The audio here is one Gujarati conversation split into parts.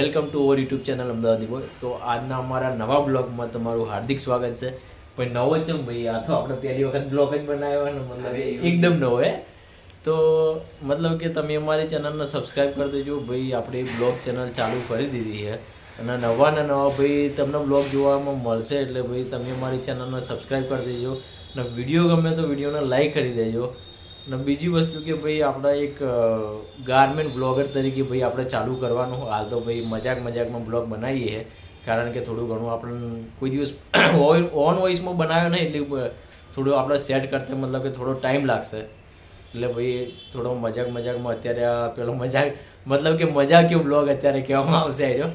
Welcome to our YouTube channel Amdavadi boy. તો આજના અમારા નવા બ્લોગમાં તમારું હાર્દિક સ્વાગત છે. ભાઈ નવો જ છે ભાઈ, આ તો આપણે પહેલી વખત બ્લોગ જ બનાવ્યો ને, મતલબ એકદમ નવો હે. તો મતલબ કે તમે અમારી ચેનલને સબસ્ક્રાઈબ કરી દેજો ભાઈ. આપણી બ્લોગ ચેનલ ચાલુ કરી દીધી છે અને નવા ભાઈ તમને બ્લોગ જોવામાં મળશે. એટલે ભાઈ તમે અમારી ચેનલને સબસ્ક્રાઈબ કરી દેજો અને વિડીયો ગમે તો વિડીયોને લાઈક કરી દેજો. અને બીજી વસ્તુ કે ભાઈ આપણા એક ગાર્મેન્ટ બ્લોગર તરીકે ભાઈ આપણે ચાલુ કરવાનું. હાલ તો ભાઈ મજાકમાં બ્લોગ બનાવીએ છે, કારણ કે થોડું ઘણું આપણે કોઈ દિવસ ઓન વોઇસમાં બનાવ્યો નહીં, એટલે થોડું આપણે સેટ કરતા મતલબ કે થોડો ટાઈમ લાગશે. એટલે ભાઈ થોડો મજાકમાં અત્યારે આ પેલો મતલબ કે મજાકીયો બ્લોગ અત્યારે કહેવામાં આવશે આવ્યો.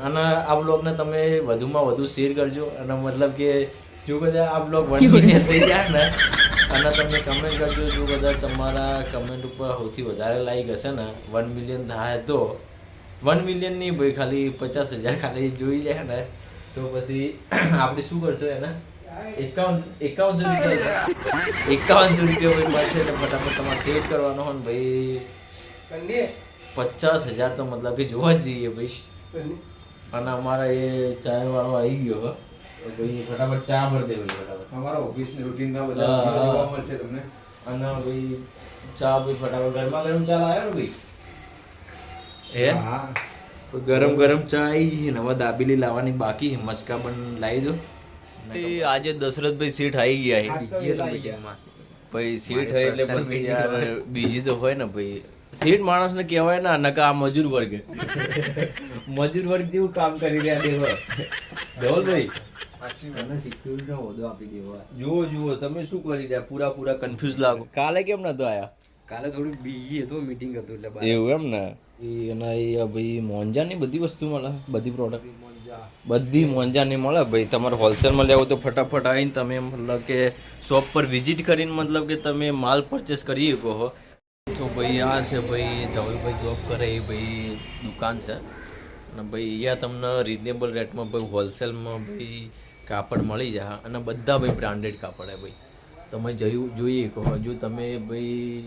અને આ બ્લોગને તમે વધુમાં વધુ શેર કરજો. અને મતલબ કે જો કદાચ આ બ્લોગ 1 મિલિયન થઈ જાય ને, અને તમે કમેન્ટ કરજો. જો બધા તમારા કમેન્ટ ઉપર સૌથી વધારે લાઈક હશે ને, 1 મિલિયન થાય તો 1 મિલિયન નહીં ભાઈ, ખાલી 50,000 ખાલી જોઈ જાય ને, તો પછી આપણે શું કરશો એને 5100 રૂપિયા ભાઈ મળશે. એટલે ફટાફટ તમારે સેવ કરવાનો હોય ને ભાઈ, 50,000 તો મતલબ કે જોવા જ જઈએ ભાઈ. અને અમારા એ ચાય વાળો આવી ગયો હો, તો ભાઈ ફટાફટ ચા ભરી દે ભાઈ. ફટાફટ અમારા ઓફિસની રૂટીનના બધા જોવા મળશે તમને. અને ભાઈ ચા ભાઈ ફટાફટ ગરમા ગરમ ચા લાવ્યો ને ભાઈ. હા, તો ગરમ ચા આવી જઈએ ને, હવે દાબેલી લાવવાની બાકી, મસ્કા બન લાવી દો. આજે દશરથભાઈ સીટ આવી ગયા છે મીટિંગમાં ભાઈ. સીટ હોય એટલે પછી યાર બીજી તો હોય ને ભાઈ. સીટ માણસને કહેવાય ને, નકા આ મજૂર વર્ગ જેવું કામ કરી રહ્યા દેવો ધવલભાઈ. સિક્યુરિટીનો હોદ્દો આપી દેવો. જુઓ તમે શું કરી રહ્યા, પૂરા કન્ફ્યુઝ લાગો. કાલે કેમ નતો આયા? કાલે થોડું બીજી હતું, મીટિંગ હતું એટલે એવું એમ ને. એના ભાઈ મોંજાની બધી વસ્તુ મળે, બધી પ્રોડક્ટ બધી મોંજાની મળે ભાઈ. તમારે હોલસેલમાં લેવો તો ફટાફટ આવીને તમે મતલબ કે શોપ પર વિઝિટ કરીને મતલબ કે તમે માલ પરચેસ કરી શકો છો. તો ભાઈ આ છે ભાઈ ધવલભાઈ જોબ કરે એ ભાઈ દુકાન છે. અને ભાઈ અહીંયા તમને રિઝનેબલ રેટમાં ભાઈ હોલસેલમાં ભાઈ કાપડ મળી જાય. અને બધા ભાઈ બ્રાન્ડેડ કાપડ હે ભાઈ. તમે જોઈએ કહો, જો તમે ભાઈ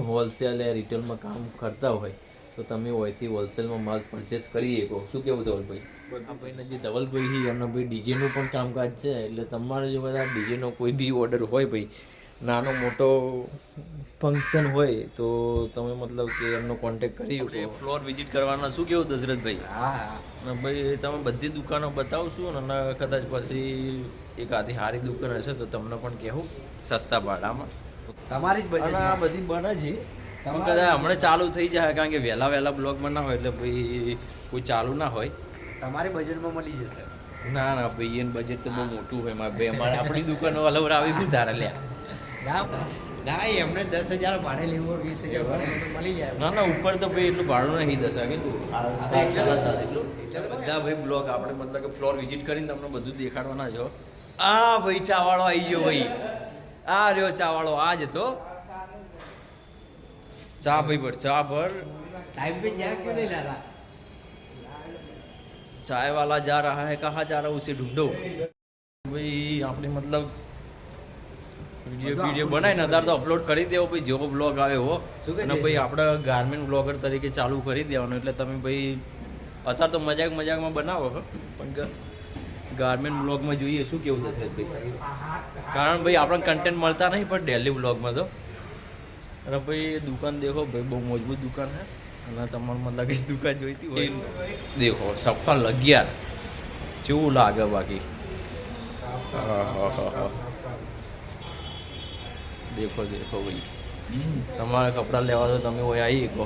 હોલસેલ રિટેલમાં કામ કરતા હોય તો તમે હોયથી હોલસેલમાં માલ પરચેસ કરી શકો. શું કેવું ધવલભાઈ? આ ભાઈને જે ધવલભાઈ છે એમના ભાઈ ડીજેનું પણ કામકાજ છે. એટલે તમારે જો બધા ડીજેનો કોઈ બી ઓર્ડર હોય ભાઈ, નાનો મોટો ફંક્શન હોય તો તમે મતલબ કે એમનો કોન્ટેક્ટ કરી શકો. ફ્લોર વિઝિટ કરવાના. શું કેવું દશરથભાઈ? હા ભાઈ તમે બધી દુકાનો બતાવશું અને કદાચ પછી એક આધી સારી દુકાન હશે તો તમને પણ કહેવું સસ્તા ભાડામાં. તમારી જ બજેટ. અને આ બધી બને છે કદાચ હમણાં ચાલુ થઈ જાય, કારણ કે વહેલા બ્લોગ ના હોય એટલે ભાઈ કોઈ ચાલુ ના હોય. તમારી બજેટમાં મળી જશે. ના ભાઈ એનું બજેટ તો બહુ મોટું હોય મારે ભાઈ. અમારે આપણી દુકાનો અલવર આવી બી ધારે લ્યા. ના એમને 10,000 ભાડે લેવું, 20,000 ભાડે મળી જાય. ના ઉપર તો ભાઈ એટલું ભાડું નહીં. 10,000 કેટલું બધા ભાઈ બ્લોગ આપણે મતલબ કે ફ્લોર વિઝિટ કરીને તમને બધું દેખાડવાના છો. આ ભાઈ ચા વાળો આવી ગયો ભાઈ. આ રહ્યો ચા વાળો. આ જ તો ચા ભાઈ ચા ભર. टाइम पे जा क्यों नहीं ला रहा? चाय वाला जा रहा है, कहाँ जा रहा है उसे ढूंढो भाई. આપણે મતલબ વિડીયો બનાવીને અત્યારે તો અપલોડ કરી દેવો ભાઈ, જેવો બ્લોગ આવે હો. અને ભાઈ આપણે ગાર્મેન્ટ બ્લોગર તરીકે ચાલુ કરી દેવાનું. એટલે તમે ભાઈ અત્યારે તો મજાકમાં બનાવો છો, પણ ગાર્મેન્ટ બ્લોગમાં જોઈએ. શું કેવું થશે ભાઈ? કારણ ભાઈ આપણને કન્ટેન્ટ મળતા નહીં પણ ડેલી બ્લોગમાં તો. અને ભાઈ દુકાન દેખો ભાઈ, બહુ મજબૂત દુકાન છે. અને તમારે મતલબ કે દુકાન જોઈતી હોય દેખો, સફળ 11 કેવું લાગે બાકી. દેખો ભાઈ, તમારે કપડાં લેવા તો તમે હોય આવી કહો.